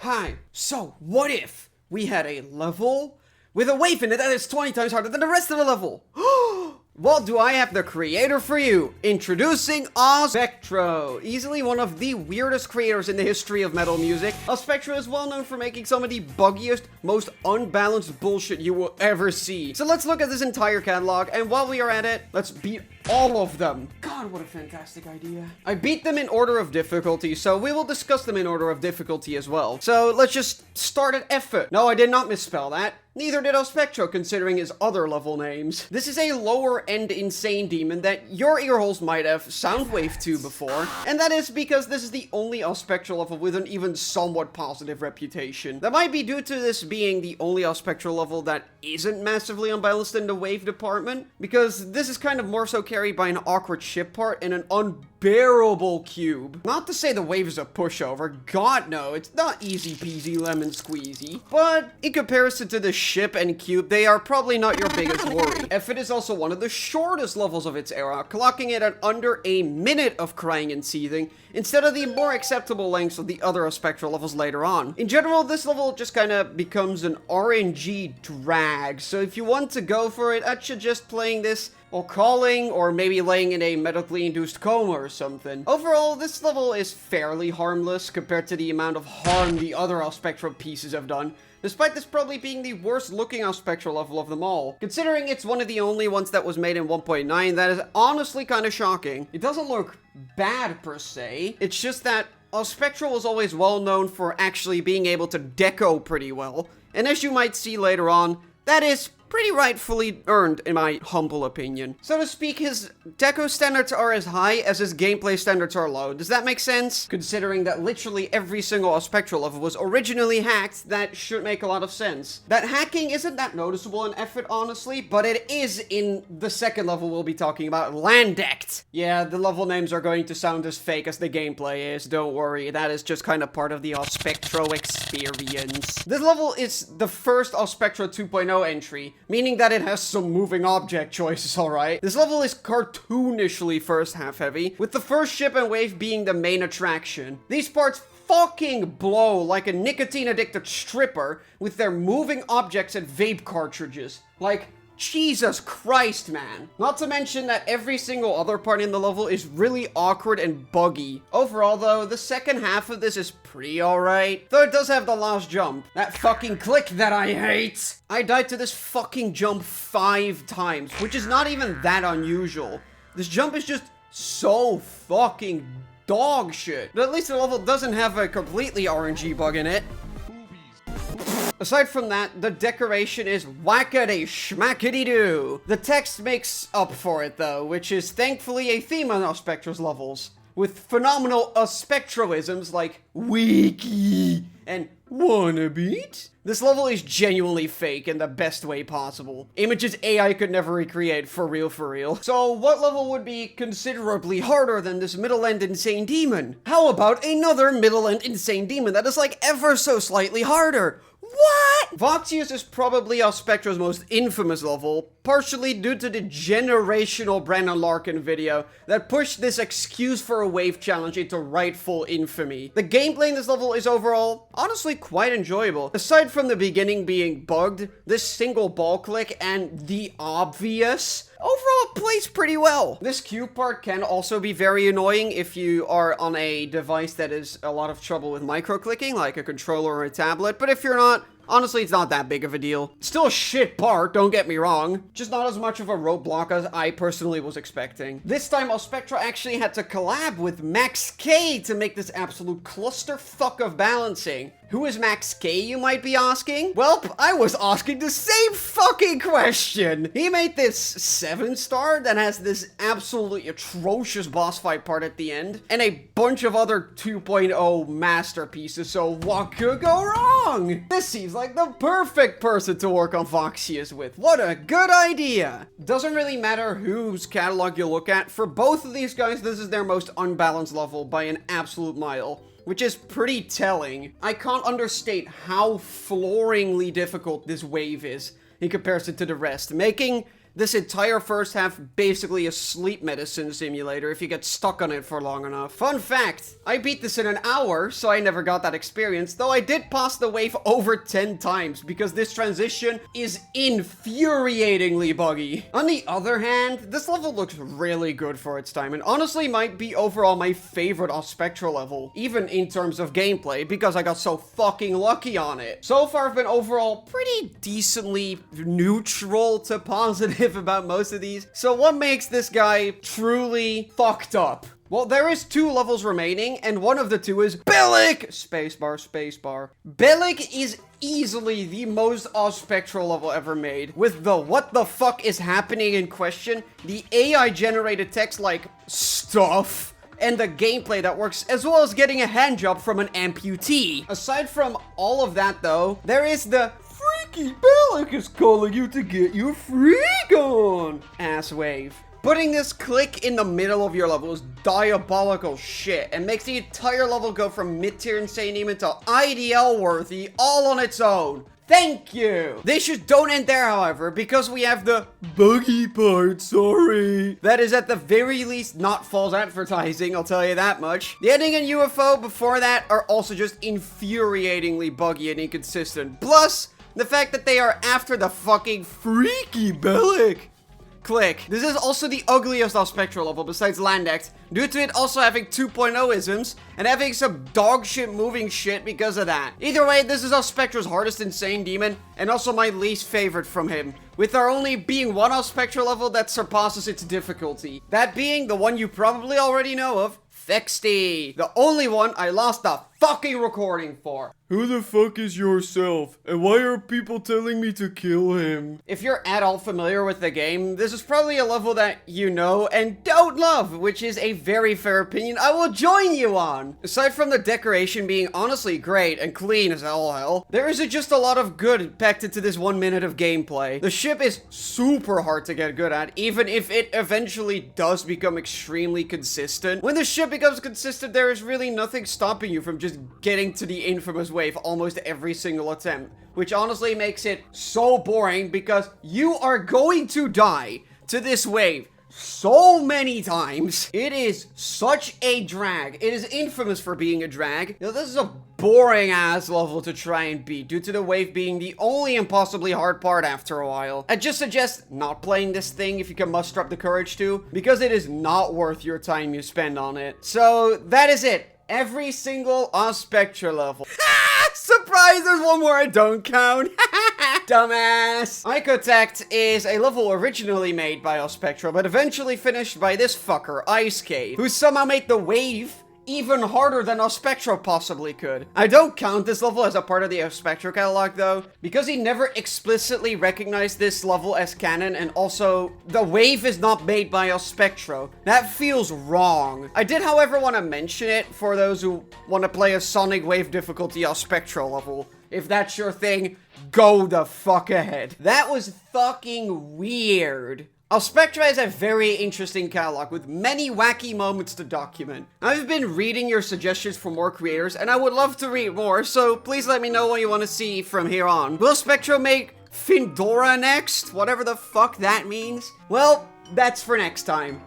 Hi, so what if we had a level with a wave in it that is 20 times harder than the rest of the level? Well, do I have the creator for you? Introducing Ospectro, easily one of the weirdest creators in the history of metal music. Ospectro is well known for making some of the buggiest, most unbalanced bullshit you will ever see. So let's look at this entire catalog, and while we are at it, let's beat all of them. God, what a fantastic idea. I beat them in order of difficulty, so we will discuss them in order of difficulty as well. So let's just start at effort. No, I did not misspell that. Neither did Ospectro, considering his other level names. This is a lower-end insane demon that your earholes might have soundwave to before, and that is because this is the only Ospectro level with an even somewhat positive reputation. That might be due to this being the only Ospectro level that isn't massively unbalanced in the wave department, because this is kind of more so carried by an awkward ship part and an unbearable cube. Not to say the wave is a pushover, god no, it's not easy peasy lemon squeezy, but in comparison to the ship and cube, they are probably not your biggest worry. Effort is also one of the shortest levels of its era, clocking it at under a minute of crying and seething, instead of the more acceptable lengths of the other Ospectro levels later on. In general, this level just kinda becomes an RNG drag, so if you want to go for it, I'd suggest playing this or calling, or maybe laying in a medically induced coma or something. Overall, this level is fairly harmless compared to the amount of harm the other Ospectro pieces have done, despite this probably being the worst looking Ospectro level of them all. Considering it's one of the only ones that was made in 1.9, that is honestly kind of shocking. It doesn't look bad per se, it's just that Ospectro was always well known for actually being able to deco pretty well, and as you might see later on, that is pretty rightfully earned, in my humble opinion. So to speak, his deco standards are as high as his gameplay standards are low. Does that make sense? Considering that literally every single Ospectro level was originally hacked, that should make a lot of sense. That hacking isn't that noticeable in effort, honestly, but it is in the second level we'll be talking about, Landact. Yeah, the level names are going to sound as fake as the gameplay is, don't worry, that is just kind of part of the Ospectro experience. This level is the first Ospectro 2.0 entry, meaning that it has some moving object choices, alright? This level is cartoonishly first half heavy, with the first ship and wave being the main attraction. These parts fucking blow like a nicotine-addicted stripper with their moving objects and vape cartridges. Like, Jesus Christ, man. Not to mention that every single other part in the level is really awkward and buggy. Overall, though, the second half of this is pretty alright. Though it does have the last jump. That fucking click that I hate. I died to this fucking jump 5 times, which is not even that unusual. This jump is just so fucking dog shit. But at least the level doesn't have a completely RNG bug in it. Aside from that, the decoration is whackity schmackity-doo. The text makes up for it though, which is thankfully a theme on Ospectro's levels, with phenomenal Ospectroisms like Wacky and wanna beat? This level is genuinely fake in the best way possible. Images AI could never recreate, for real for real. So what level would be considerably harder than this middle-end insane demon? How about another middle-end insane demon that is like ever so slightly harder? What? Voxius is probably Ospectro's most infamous level, partially due to the generational Brandon Larkin video that pushed this excuse for a wave challenge into rightful infamy. The gameplay in this level is overall, honestly, quite enjoyable. Aside from the beginning being bugged, this single ball click, and the obvious, overall it plays pretty well. This cube part can also be very annoying if you are on a device that is a lot of trouble with micro-clicking, like a controller or a tablet, but if you're not, honestly, it's not that big of a deal. Still a shit part, don't get me wrong. Just not as much of a roadblock as I personally was expecting. This time, Ospectro actually had to collab with Max K to make this absolute clusterfuck of balancing. Who is Max K, you might be asking? Welp, I was asking the same fucking question! He made this 7-star that has this absolutely atrocious boss fight part at the end, and a bunch of other 2.0 masterpieces, so what could go wrong? This seems like the perfect person to work on Voxius with. What a good idea! Doesn't really matter whose catalog you look at, for both of these guys, this is their most unbalanced level by an absolute mile, which is pretty telling. I can't understate how flooringly difficult this wave is in comparison to the rest, making this entire first half basically a sleep medicine simulator if you get stuck on it for long enough. Fun fact, I beat this in an hour, so I never got that experience, though I did pass the wave over 10 times because this transition is infuriatingly buggy. On the other hand, this level looks really good for its time and honestly might be overall my favorite Ospectro level, even in terms of gameplay, because I got so fucking lucky on it. So far I've been overall pretty decently neutral to positive about most of these. So what makes this guy truly fucked up? Well, there is 2 levels remaining, and one of the 2 is Bellic! Spacebar, spacebar. Bellic is easily the most Ospectro level ever made, with the what the fuck is happening in question, the AI generated text like stuff, and the gameplay that works, as well as getting a hand job from an amputee. Aside from all of that though, there is the freaky Bellic is calling you to get your freak on ass wave. Putting this click in the middle of your level is diabolical shit and makes the entire level go from mid-tier insane demon to IDL worthy all on its own. Thank you! They just don't end there, however, because we have the buggy part, sorry. That is at the very least not false advertising, I'll tell you that much. The ending and UFO before that are also just infuriatingly buggy and inconsistent. Plus, the fact that they are after the fucking freaky Bellic. Click. This is also the ugliest Ospectro level besides Landact, due to it also having 2.0 isms and having some dog shit moving shit because of that. Either way, this is Ospectro's hardest insane demon and also my least favorite from him, with there only being one Ospectro level that surpasses its difficulty. That being the one you probably already know of, Fixie. The only one I lost the fucking recording for. Who the fuck is yourself? And why are people telling me to kill him? If you're at all familiar with the game, this is probably a level that you know and don't love, which is a very fair opinion I will join you on. Aside from the decoration being honestly great and clean as all hell, there is just a lot of good packed into this 1 minute of gameplay. The ship is super hard to get good at, even if it eventually does become extremely consistent. When the ship becomes consistent, there is really nothing stopping you from just getting to the infamous wave almost every single attempt, which honestly makes it so boring because you are going to die to this wave so many times. It is such a drag. It is infamous for being a drag. You know, this is a boring ass level to try and beat due to the wave being the only impossibly hard part after a while. I just suggest not playing this thing if you can muster up the courage to, because it is not worth your time you spend on it. So that is it. Every single Ospectro level. Surprise, there's one more I don't count. Dumbass. Micotact is a level originally made by Ospectro, but eventually finished by this fucker, Ice Cave, who somehow made the wave even harder than Ospectro possibly could. I don't count this level as a part of the Ospectro catalog though, because he never explicitly recognized this level as canon, and also, the wave is not made by Ospectro. That feels wrong. I did, however, want to mention it for those who want to play a Sonic Wave difficulty Ospectro level. If that's your thing, go the fuck ahead. That was fucking weird. Ospectro has a very interesting catalog with many wacky moments to document. I've been reading your suggestions for more creators, and I would love to read more, so please let me know what you want to see from here on. Will Ospectro make Findora next? Whatever the fuck that means? Well, that's for next time.